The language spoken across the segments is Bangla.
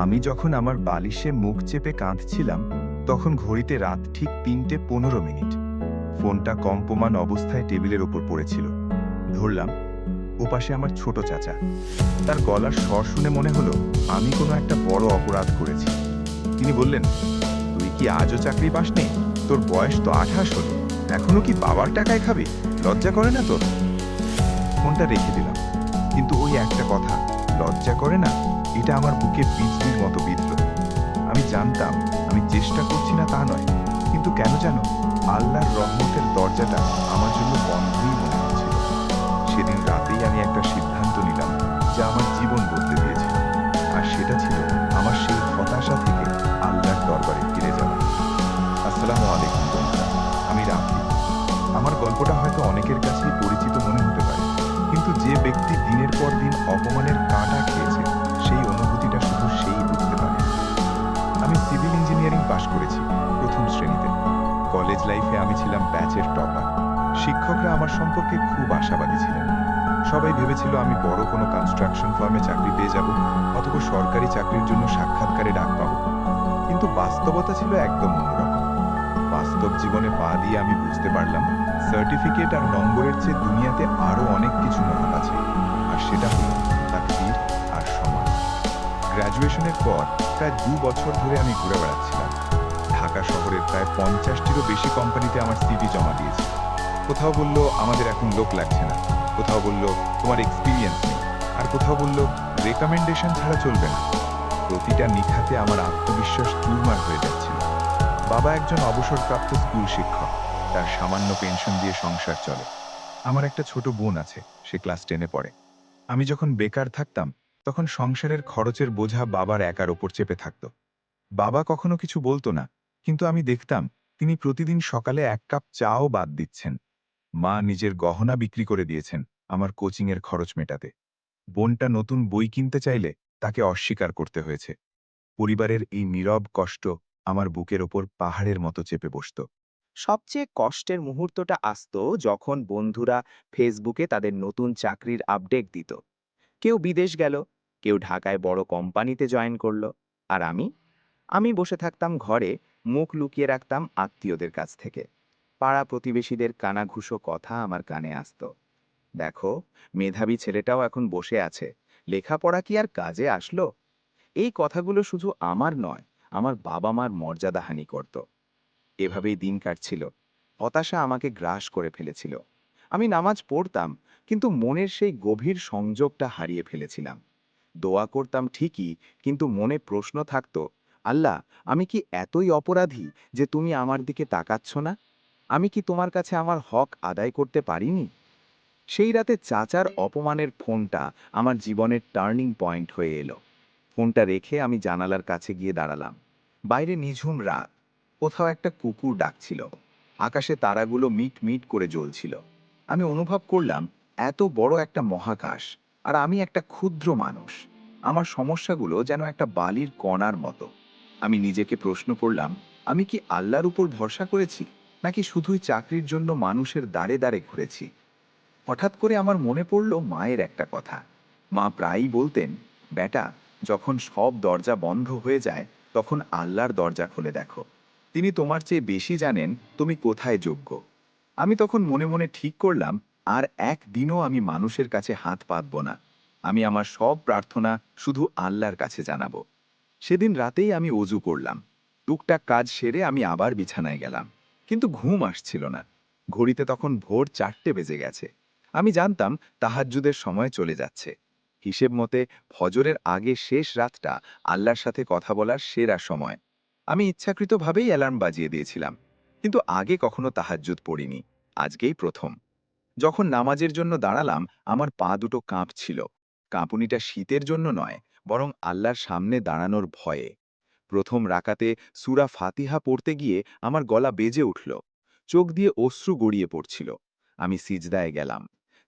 আমি যখন আমার বালিশে মুখ চেপে কাঁদছিলাম, তখন ঘড়িতে রাত ঠিক ৩:১৫। ফোনটা কম্পমান অবস্থায় টেবিলের ওপর পড়েছিল। ধরলাম। ওপাশে আমার ছোট চাচা। তার গলার স্বর শুনে মনে হলো আমি কোনো একটা বড় অপরাধ করেছি। তিনি বললেন, তুই কি আজও চাকরি পাসনি? তোর বয়স তো ২৮ হলো। এখনো কি বাবার টাকায় খাবি? লজ্জা করে না তোর? ফোনটা রেখে দিলাম। কিন্তু ওই একটা কথা, লজ্জা করে না, এটা আমার বুকে বিজলির মতো বিঁধল। আমি জানতাম আমি চেষ্টা করছি না তা নয়, কিন্তু কেন জানো আল্লাহর রহমতের দরজাটা আমার জন্য বন্ধই মনে হচ্ছিল। সেদিন রাতেই আমি একটা সিদ্ধান্ত নিলাম যা আমার জীবন বদলে দিয়েছিল। আর সেটা ছিল আমার সেই হতাশা থেকে আল্লাহর দরবারে ফিরে যাওয়া। আসসালামু আলাইকুম বন্ধুরা, আমি রাফি। আমার গল্পটা হয়তো অনেকের কাছেই পরিচিত মনে হতে পারে, কিন্তু যে ব্যক্তি দিনের পর দিন অপমানের কাঁটা খেয়েছে সেই অনুভূতিটা শুধু সেই বুঝতে পারে। আমি সিভিল ইঞ্জিনিয়ারিং পাশ করেছি প্রথম শ্রেণীতে। কলেজ লাইফে আমি ছিলাম ব্যাচের টপার। শিক্ষকরা আমার সম্পর্কে খুব আশাবাদী ছিলেন। সবাই ভেবেছিল আমি বড় কোনো কনস্ট্রাকশন ফার্মে চাকরি পেয়ে যাব, অথবা সরকারি চাকরির জন্য সাক্ষাৎকারে ডাক পাবো। কিন্তু বাস্তবতা ছিল একদম অন্যরকম। বাস্তব জীবনে পা দিয়ে আমি বুঝতে পারলাম সার্টিফিকেট আর নম্বরের চেয়ে দুনিয়াতে আরো অনেক কিছু মহৎ আছে। আর সেটা হলো তাকদীর আর সময়। গ্র্যাজুয়েশনের পর প্রায় ২ বছর ধরে আমি ঘুরে বেড়াচ্ছিলাম। ঢাকা শহরের প্রায় ৫০টিরও বেশি কোম্পানিতে আমার সিভি জমা দিয়েছি। কোথাও বলল আমাদের এখন লোক লাগছে না, কোথাও বলল তোমার এক্সপিরিয়েন্স নেই, আর কোথাও বলল রেকমেন্ডেশন ছাড়া চলবে না। প্রতিটা নিখাতে আমার আত্মবিশ্বাস চুরমার হয়ে যাচ্ছিল। বাবা একজন অবসরপ্রাপ্ত স্কুল শিক্ষক। তার সামান্য পেনশন দিয়ে সংসার চলে। আমার একটা ছোট বোন আছে, সে ক্লাস 10-এ পড়ে। আমি যখন বেকার থাকতাম, তখন সংসারের খরচের বোঝা বাবার একার ওপর চেপে থাকত। বাবা কখনো কিছু বলতো না, কিন্তু আমি দেখতাম তিনি প্রতিদিন সকালে ১ কাপ চাও বাদ দিচ্ছেন। মা নিজের গহনা বিক্রি করে দিয়েছেন আমার কোচিংয়ের খরচ মেটাতে। বোনটা নতুন বই কিনতে চাইলে তাকে অস্বীকার করতে হয়েছে। পরিবারের এই নীরব কষ্ট আমার বুকের ওপর পাহাড়ের মতো চেপে বসত। সবচেয়ে কষ্টের মুহূর্তটা আসতো যখন বন্ধুরা ফেসবুকে তাদের নতুন চাকরির আপডেট দিত। কেউ বিদেশ গেল, কেউ ঢাকায় বড় কোম্পানিতে জয়েন করলো। আর আমি বসে থাকতাম ঘরে, মুখ লুকিয়ে রাখতাম আত্মীয়দের কাছ থেকে। পাড়া প্রতিবেশীদের কানাঘুষো কথা আমার কানে আসতো। দেখো, মেধাবী ছেলেটাও এখন বসে আছে, লেখাপড়া কি আর কাজে আসলো? এই কথাগুলো শুধু আমার নয়, আমার বাবা মার মর্যাদাহানি করত। এভাবেই দিন কাটছিল। হতাশা আমাকে গ্রাস করে ফেলেছিল। আমি নামাজ পড়তাম, কিন্তু মনের সেই গভীর সংযোগটা হারিয়ে ফেলেছিলাম। দোয়া করতাম ঠিকই, কিন্তু মনে প্রশ্ন থাকতো, আল্লাহ, আমি কি এতই অপরাধী যে তুমি আমার দিকে তাকাচ্ছ না? আমি কি তোমার কাছে আমার হক আদায় করতে পারিনি? সেই রাতে চাচার অপমানের ফোনটা আমার জীবনের টার্নিং পয়েন্ট হয়ে এলো। ফোনটা রেখে আমি জানালার কাছে গিয়ে দাঁড়ালাম। বাইরে নিঝুম রাত, কোথাও একটা কুকুর ডাকছিল। আকাশে তারাগুলো মিট মিট করে জ্বলছিল। আমি অনুভব করলাম এত বড় একটা মহাকাশ, আর আমি একটা ক্ষুদ্র মানুষ। আমার সমস্যাগুলো যেন একটা বালির কণার মতো। আমি নিজেকে প্রশ্ন করলাম, আমি কি আল্লাহর উপর ভরসা করেছি, নাকি শুধুই চাকরির জন্য মানুষের দাঁড়ে দাঁড়ে ঘুরেছি? হঠাৎ করে আমার মনে পড়ল মায়ের একটা কথা। মা প্রায়ই বলতেন, বেটা, যখন সব দরজা বন্ধ হয়ে যায়, তখন আল্লাহর দরজা খুলে দেখো। তিনি তোমার চেয়ে বেশি জানেন তুমি কোথায় যোগ্য। আমি তখন মনে মনে ঠিক করলাম, আর একদিনও আমি মানুষের কাছে হাত পাতব না। আমি আমার সব প্রার্থনা শুধু আল্লাহর কাছে জানাবো। সেদিন রাতেই আমি অজু করলাম। টুকটাক কাজ সেরে আমি আবার বিছানায় গেলাম। কিন্তু ঘুম আসছিল না। ঘড়িতে তখন ভোর 4টে বেজে গেছে। আমি জানতাম তাহাজ্জুদের সময় চলে যাচ্ছে। হিসেব মতে ফজরের আগে শেষ রাতটা আল্লাহর সাথে কথা বলার সেরা সময়। আমি ইচ্ছাকৃতভাবেই অ্যালার্ম বাজিয়ে দিয়েছিলাম। কিন্তু আগে কখনো তাহাজ্জুদ পড়িনি। আজকেই প্রথম। যখন নামাজের জন্য দাঁড়ালাম, আমার পা দুটো কাঁপছিল। কাঁপুনিটা শীতের জন্য নয়, বরং আল্লাহর সামনে দাঁড়ানোর ভয়ে। প্রথম রাকাতে সূরা ফাতিহা পড়তে গিয়ে আমার গলা বেজে উঠল। চোখ দিয়ে অশ্রু গড়িয়ে পড়ছিল। আমি সিজদায় গেলাম।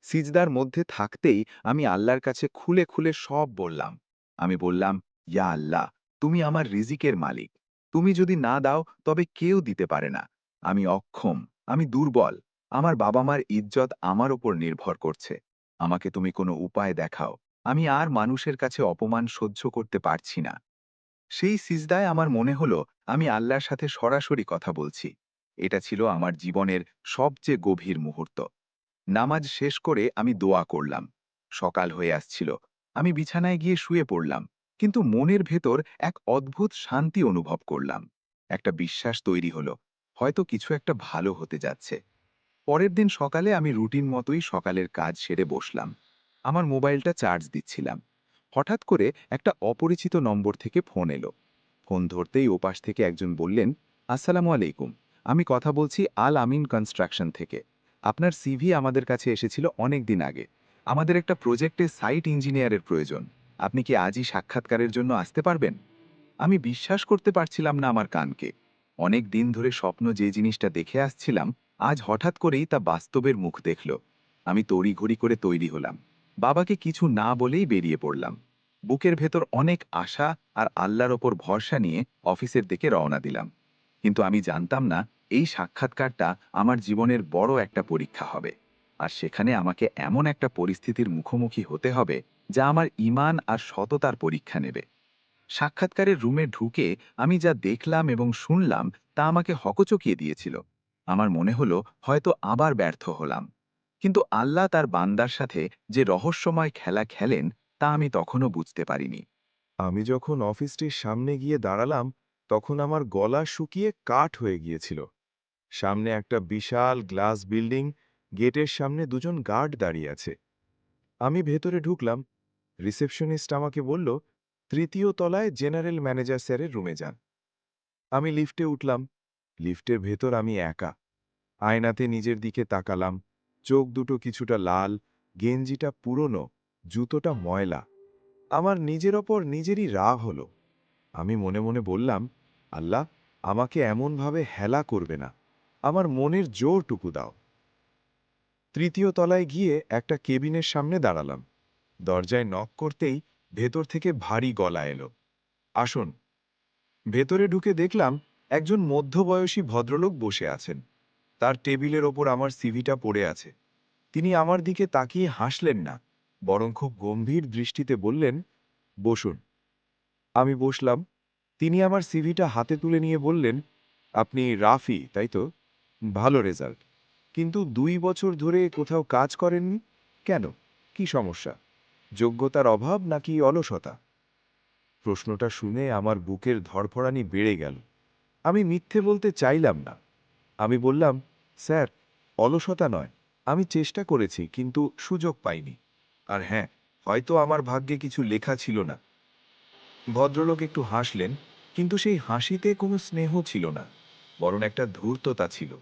সিজদার মধ্যে থাকতেই আমি আল্লাহর কাছে খুলে খুলে সব বললাম। আমি বললাম, ইয়া আল্লাহ, তুমি আমার রিজিকের মালিক। তুমি যদি না দাও তবে কেউ দিতে পারে না। আমি অক্ষম, আমি দুর্বল। আমার বাবা মার ইজ্জত আমার উপর নির্ভর করছে। আমাকে তুমি কোনো উপায় দেখাও। আমি আর মানুষের কাছে অপমান সহ্য করতে পারছি না। সেই সিজদায় আমার মনে হলো আমি আল্লাহর সাথে সরাসরি কথা বলছি। এটা ছিল আমার জীবনের সবচেয়ে গভীর মুহূর্ত। নামাজ শেষ করে আমি দোয়া করলাম। সকাল হয়ে আসছিল। আমি বিছানায় গিয়ে শুয়ে পড়লাম। কিন্তু মনের ভেতর এক অদ্ভুত শান্তি অনুভব করলাম। একটা বিশ্বাস তৈরি হলো। হয়তো কিছু একটা ভালো হতে যাচ্ছে। পরের দিন সকালে আমি রুটিন মতোই সকালের কাজ সেরে বসলাম। আমার মোবাইলটা চার্জ দিচ্ছিলাম। হঠাৎ করে একটা অপরিচিত নম্বর থেকে ফোন এলো। ফোন ধরতেই ওপাশ থেকে একজন বললেন, আসসালামু আলাইকুম, আমি কথা বলছি আল আমিন কনস্ট্রাকশন থেকে। আপনার সিভি আমাদের কাছে এসেছিল অনেক দিন আগে। আমাদের একটা প্রজেক্টে সাইট ইঞ্জিনিয়ারের প্রয়োজন। আপনি কি আজই সাক্ষাৎকারের জন্য আসতে পারবেন? আমি বিশ্বাস করতে পারছিলাম না আমার কানকে। অনেক দিন ধরে স্বপ্ন যে জিনিসটা দেখে আসছিলাম, আজ হঠাৎ করেই তা বাস্তবের মুখ দেখল। আমি তড়িঘড়ি করে তৈরি হলাম। বাবাকে কিছু না বলেই বেরিয়ে পড়লাম। বুকের ভেতর অনেক আশা আর আল্লাহর ওপর ভরসা নিয়ে অফিসের দিকে রওনা দিলাম। কিন্তু আমি জানতাম না এই সাক্ষাৎকারটা আমার জীবনের বড় একটা পরীক্ষা হবে। আর সেখানে আমাকে এমন একটা পরিস্থিতির মুখোমুখি হতে হবে যা আমার ঈমান আর সততার পরীক্ষা নেবে। সাক্ষাৎকারের রুমে ঢুকে আমি যা দেখলাম এবং শুনলাম তা আমাকে হকচকিয়ে দিয়েছিল। আমার মনে হলো হয়তো আবার ব্যর্থ হলাম। কিন্তু আল্লাহ তার বান্দার সাথে যে রহস্যময় খেলা খেলেন তা আমি তখনও বুঝতে পারিনি। আমি যখন অফিসটির সামনে গিয়ে দাঁড়ালাম, তখন আমার গলা শুকিয়ে কাঠ হয়ে গিয়েছিল। সামনে একটা বিশাল গ্লাস বিল্ডিং, গেটের সামনে দুজন গার্ড দাঁড়িয়ে আছে। আমি ভেতরে ঢুকলাম। রিসেপশনিস্ট আমাকে বলল, তৃতীয় তলায় জেনারেল ম্যানেজার স্যারের রুমে যান। আমি লিফটে উঠলাম। লিফটের ভেতর আমি একা। আয়নাতে নিজের দিকে তাকালাম। চোখ দুটো কিছুটা লাল, গেঞ্জিটা পুরনো, জুতোটা ময়লা। আমার নিজের ওপর নিজেরই রাগ হলো। আমি মনে মনে বললাম, আল্লাহ, আমাকে এমনভাবে হেলা করবে না। আমার মনের জোরটুকু দাও। তৃতীয় তলায় গিয়ে একটা কেবিনের সামনে দাঁড়ালাম। দরজায় নক করতেই ভেতর থেকে ভারী গলা এলো, আসুন। ভেতরে ঢুকে দেখলাম একজন মধ্যবয়সী ভদ্রলোক বসে আছেন। তার টেবিলের ওপর আমার সিভিটা পড়ে আছে। তিনি আমার দিকে তাকিয়ে হাসলেন না, বরং খুব গম্ভীর দৃষ্টিতে বললেন, বসুন। আমি বসলাম। তিনি আমার সিভিটা হাতে তুলে নিয়ে বললেন, আপনি রাফি, তাই তো? ভালো রেজাল্ট। কিন্তু 2 বছর ধরে কোথাও কাজ করেননি কেন? কি সমস্যা? যোগ্যতার অভাব নাকি অলসতা? প্রশ্নটা শুনে আমার বুকের ধড়ফড়ানি বেড়ে গেল। আমি মিথ্যে বলতে চাইলাম না। আমি বললাম, স্যার, অলসতা নয়। আমি চেষ্টা করেছি কিন্তু সুযোগ পাইনি। আর হ্যাঁ, হয়তো আমার ভাগ্যে কিছু লেখা ছিল না। ভদ্রলোক একটু হাসলেন, কিন্তু সেই হাসিতে কোনো স্নেহ ছিল না, বরং একটা ধূর্ততা ছিল।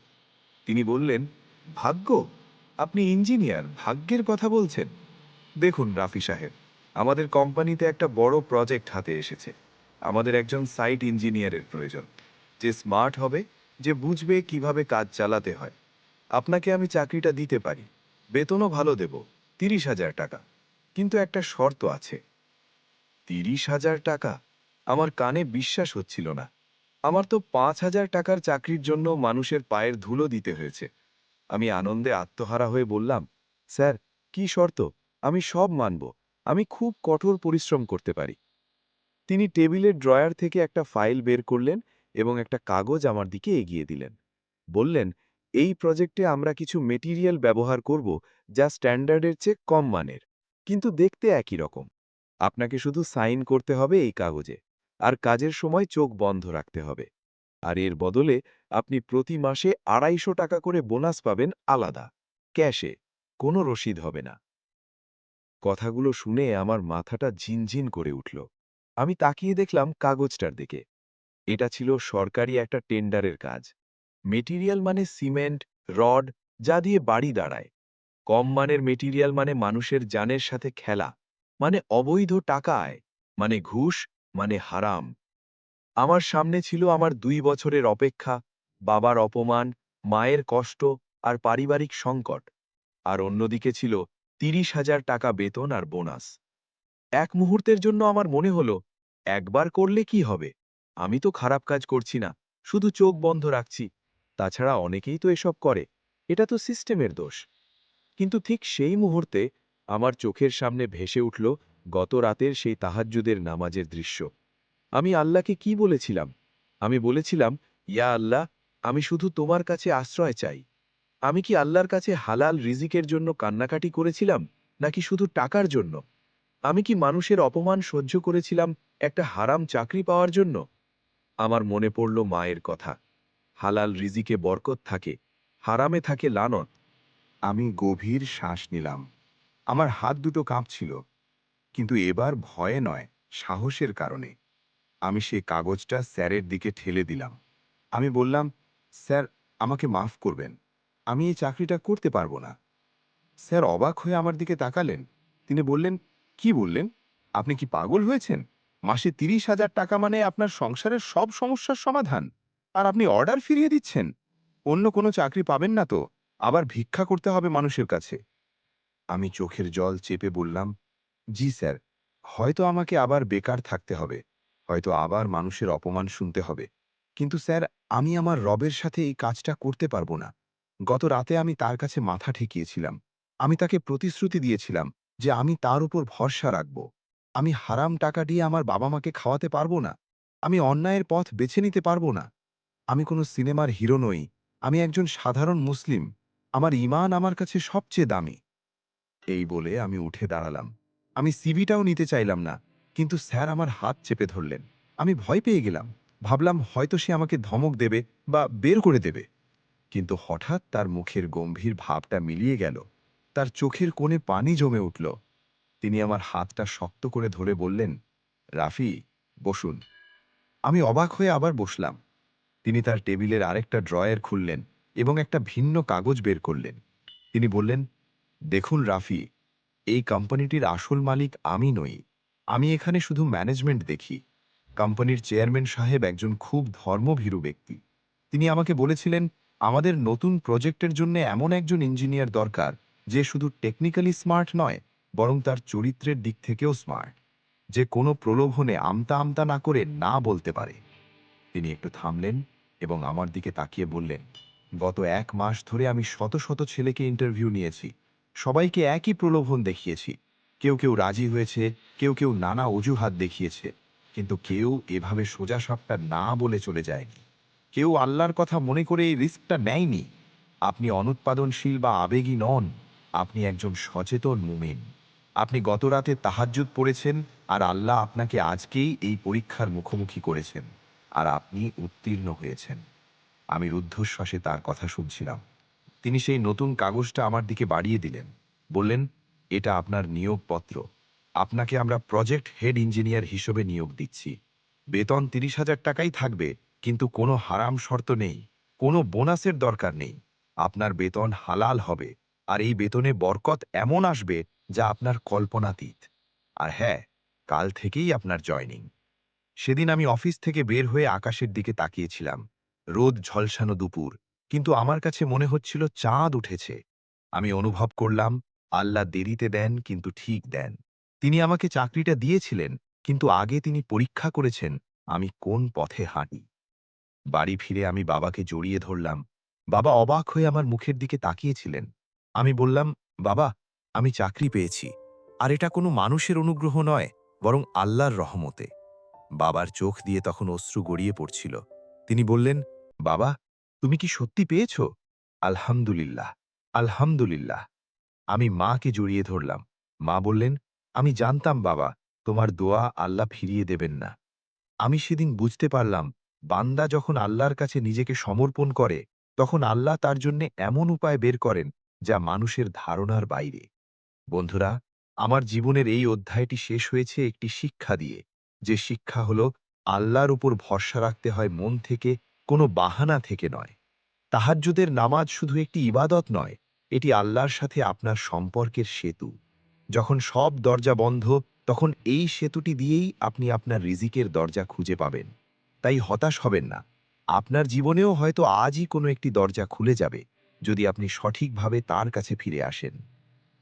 তিনি বললেন, ভাগ্য? আপনি ইঞ্জিনিয়ার, ভাগ্যের কথা বলছেন? দেখুন রাফি সাহেব, আমাদের কোম্পানিতে একটা বড় প্রজেক্ট হাতে এসেছে। আমাদের একজন সাইট ইঞ্জিনিয়ারের প্রয়োজন, যে স্মার্ট হবে, যে বুঝবে কিভাবে কাজ চালাতে হয়। আপনাকে আমি চাকরিটা দিতে পারি, বেতনও ভালো দেব, 30,000 টাকা। কিন্তু একটা শর্ত আছে। 30,000 টাকা? আমার কানে বিশ্বাস হচ্ছিল না। আমার তো 5,000 টাকার চাকরির জন্য মানুষের পায়ের ধুলো দিতে হয়েছে। আমি আনন্দে আত্মহারা হয়ে বললাম, স্যার, কি শর্ত? আমি সব মানব। আমি খুব কঠোর পরিশ্রম করতে পারি। তিনি টেবিলের ড্রয়ার থেকে একটা ফাইল বের করলেন এবং একটা কাগজ আমার দিকে এগিয়ে দিলেন। বললেন, এই প্রজেক্টে আমরা কিছু মেটেরিয়াল ব্যবহার করব যা স্ট্যান্ডার্ডের চেয়ে কম মানের, কিন্তু দেখতে একই রকম। আপনাকে শুধু সাইন করতে হবে এই কাগজে, আর কাজের সময় চোখ বন্ধ রাখতে হবে। আর এর বদলে আপনি প্রতি মাসে 250 টাকা করে বোনাস পাবেন আলাদা, ক্যাশে, কোনো রসিদ হবে না। কথাগুলো শুনে আমার মাথাটা ঝিনঝিন করে উঠল। আমি তাকিয়ে দেখলাম কাগজটার দিকে। এটা ছিল সরকারি একটা টেন্ডারের কাজ। মেটেরিয়াল মানে সিমেন্ট, রড, যা দিয়ে বাড়ি দাঁড়ায়। কম মানের মেটেরিয়াল মানে মানুষের জানের সাথে খেলা, মানে অবৈধ টাকা আয়, মানে ঘুষ, মানে হারাম। আমার সামনে ছিল আমার 2 বছরের অপেক্ষা, বাবার অপমান, মায়ের কষ্ট আর পারিবারিক সংকট। আর অন্যদিকে ছিল 30,000 টাকা বেতন আর বোনাস। এক মুহূর্তের জন্য আমার মনে হলো, একবার করলে কি হবে? আমি তো খারাপ কাজ করছি না, শুধু চোখ বন্ধ রাখছি। তাছাড়া অনেকেই তো এসব করে। এটা তো সিস্টেমের দোষ। কিন্তু ঠিক সেই মুহূর্তে আমার চোখের সামনে ভেসে উঠল গত রাতের সেই তাহাজ্জুদের নামাজের দৃশ্য। আমি আল্লাহকে কি বলেছিলাম? আমি বলেছিলাম, ইয়া আল্লাহ, আমি শুধু তোমার কাছে আশ্রয় চাই। আমি কি আল্লাহর কাছে হালাল রিজিকের জন্য কান্নাকাটি করেছিলাম, নাকি শুধু টাকার জন্য? আমি কি মানুষের অপমান সহ্য করেছিলাম একটা হারাম চাকরি পাওয়ার জন্য? আমার মনে পড়ল মায়ের কথা, হালাল রিজিকে বরকত থাকে, হারামে থাকে লানত। আমি গভীর শ্বাস নিলাম। আমার হাত দুটো কাঁপছিল, কিন্তু এবার ভয়ে নয়, সাহসের কারণে। আমি সেই কাগজটা স্যারের দিকে ঠেলে দিলাম। আমি বললাম, স্যার, আমাকে মাফ করবেন, আমি এই চাকরিটা করতে পারবো না। স্যার অবাক হয়ে আমার দিকে তাকালেন। তিনি বললেন, কি বললেন? আপনি কি পাগল হয়েছেন? মাসে ৩০,০০০ টাকা মানে আপনার সংসারের সব সমস্যার সমাধান, আর আপনি অর্ডার ফিরিয়ে দিচ্ছেন? অন্য কোনো চাকরি পাবেন না তো? আবার ভিক্ষা করতে হবে মানুষের কাছে? আমি চোখের জল চেপে বললাম, জি স্যার, হয়তো আমাকে আবার বেকার থাকতে হবে, হয়তো আবার মানুষের অপমান শুনতে হবে, কিন্তু স্যার, আমি আমার রবের সাথে এই কাজটা করতে পারবো না। গত রাতে আমি তার কাছে মাথা ঠেকিয়েছিলাম। আমি তাকে প্রতিশ্রুতি দিয়েছিলাম যে আমি তার উপর ভরসা রাখব। আমি হারাম টাকা দিয়ে আমার বাবা মাকে খাওয়াতে পারবো না। আমি অন্যায়ের পথ বেছে নিতে পারবো না। আমি কোনো সিনেমার হিরো নই। আমি একজন সাধারণ মুসলিম। আমার ঈমান আমার কাছে সবচেয়ে দামি। এই বলে আমি উঠে দাঁড়ালাম। আমি সিভিটাও নিতে চাইলাম না, কিন্তু স্যার আমার হাত চেপে ধরলেন। আমি ভয় পেয়ে গেলাম। ভাবলাম হয়তো সে আমাকে ধমক দেবে বা বের করে দেবে। কিন্তু হঠাৎ তার মুখের গম্ভীর ভাবটা মিলিয়ে গেল। তার চোখের কোণে পানি জমে উঠল। তিনি আমার হাতটা শক্ত করে ধরে বললেন, রাফি, বসুন। আমি অবাক হয়ে আবার বসলাম। তিনি তার টেবিলের আরেকটা ড্রয়ার খুললেন এবং একটা ভিন্ন কাগজ বের করলেন। তিনি বললেন, দেখুন রাফি, এই কোম্পানিটির আসল মালিক আমি নই। আমি এখানে শুধু ম্যানেজমেন্ট দেখি। কোম্পানির চেয়ারম্যান সাহেব একজন খুব ধর্মভীরু ব্যক্তি। তিনি আমাকে বলেছিলেন, আমাদের নতুন প্রজেক্টের জন্য এমন একজন ইঞ্জিনিয়ার দরকার যে শুধু টেকনিক্যালি স্মার্ট নয়, বরং তার চরিত্রের দিক থেকেও স্মার্ট, যে কোনো প্রলোভনে আমতা আমতা না করে না বলতে পারে। তিনি একটু থামলেন এবং আমার দিকে তাকিয়ে বললেন, গত ১ মাস ধরে আমি শত শত ছেলেকে ইন্টারভিউ নিয়েছি। সবাইকে একই প্রলোভন দেখিয়েছি। কেউ কেউ রাজি হয়েছে, কেউ কেউ নানা অজুহাত দেখিয়েছে, কিন্তু কেউ এভাবে সোজাসাপটা না বলে চলে যায়নি। কেউ আল্লাহর কথা মনে করে এই রিস্কটা নেয়নি। আপনি অনুৎপাদনশীল বা আবেগী নন, আপনি একজন সচেতন মুমিন। আপনি গত রাতে তাহাজ্জুদ পড়েছেন, আর আল্লাহ আপনাকে আজকেই এই পরীক্ষার মুখোমুখি করেছেন, আর আপনি উত্তীর্ণ হয়েছেন। আমি রুদ্ধশ্বাসে তার কথা শুনছিলাম। তিনি সেই নতুন কাগজটা আমার দিকে বাড়িয়ে দিলেন। বললেন, এটা আপনার নিয়োগপত্র। আপনাকে আমরা প্রজেক্ট হেড ইঞ্জিনিয়ার হিসেবে নিয়োগ দিচ্ছি। বেতন ৩০,০০০ টাকাই থাকবে, কিন্তু কোনো হারাম শর্ত নেই, কোনো বোনাসের দরকার নেই। আপনার বেতন হালাল হবে, আর এই বেতনে বরকত এমন আসবে যা আপনার কল্পনাতীত। আর হ্যাঁ, কাল থেকেই আপনার জয়নিং। সেদিন আমি অফিস থেকে বের হয়ে আকাশের দিকে তাকিয়েছিলাম। রোদ ঝলসানো দুপুর, কিন্তু আমার কাছে মনে হচ্ছিল চাঁদ উঠেছে। আমি অনুভব করলাম, আল্লাহ দেরিতে দেন কিন্তু ঠিক দেন। তিনি আমাকে চাকরিটা দিয়েছিলেন, কিন্তু আগে তিনি পরীক্ষা করেছেন আমি কোন পথে হাঁটি। বাড়ি ফিরে আমি বাবাকে জড়িয়ে ধরলাম। বাবা অবাক হয়ে আমার মুখের দিকে তাকিয়েছিলেন। আমি বললাম, বাবা, আমি চাকরি পেয়েছি, আর এটা কোনো মানুষের অনুগ্রহ নয়, বরং আল্লাহর রহমতে। বাবার চোখ দিয়ে তখন অশ্রু গড়িয়ে পড়ছিল। তিনি বললেন, বাবা, তুমি কি সত্যি পেয়েছ? আলহামদুলিল্লাহ, আলহামদুলিল্লাহ। আমি মাকে জড়িয়ে ধরলাম। মা বললেন, আমি জানতাম বাবা, তোমার দোয়া আল্লাহ ফিরিয়ে দেবেন না। আমি সেদিন বুঝতে পারলাম, বান্দা যখন আল্লাহর কাছে নিজেকে সমর্পণ করে, তখন আল্লাহ তার জন্য এমন উপায় বের করেন যা মানুষের ধারণার বাইরে। বন্ধুরা, আমার জীবনের এই অধ্যায়টি শেষ হয়েছে একটি শিক্ষা দিয়ে, যে শিক্ষা হলো আল্লাহর উপর ভরসা রাখতে হয় মন থেকে, কোনো বাহানা থেকে নয়। তাহাজ্জুদের নামাজ শুধু একটি ইবাদত নয়, এটি আল্লাহর সাথে আপনার সম্পর্কের সেতু। যখন সব দরজা বন্ধ, তখন এই সেতুটি দিয়েই আপনি আপনার রিজিকের দরজা খুঁজে পাবেন। তাই হতাশ হবেন না। আপনার জীবনেও হয়তো আজই কোনো একটি দরজা খুলে যাবে, যদি আপনি সঠিকভাবে তার কাছে ফিরে আসেন।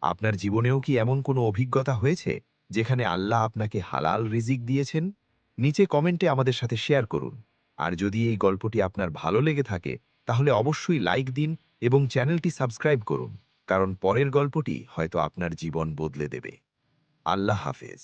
আপনার জীবনেও কি এমন কোনো অভিজ্ঞতা হয়েছে যেখানে আল্লাহ আপনাকে হালাল রিজিক দিয়েছেন? নিচে কমেন্টে আমাদের সাথে শেয়ার করুন। আর যদি এই গল্পটি আপনার ভালো লেগে থাকে, তাহলে অবশ্যই লাইক দিন এবং চ্যানেলটি সাবস্ক্রাইব করুন, কারণ পরের গল্পটি হয়তো আপনার জীবন বদলে দেবে। আল্লাহ হাফেজ।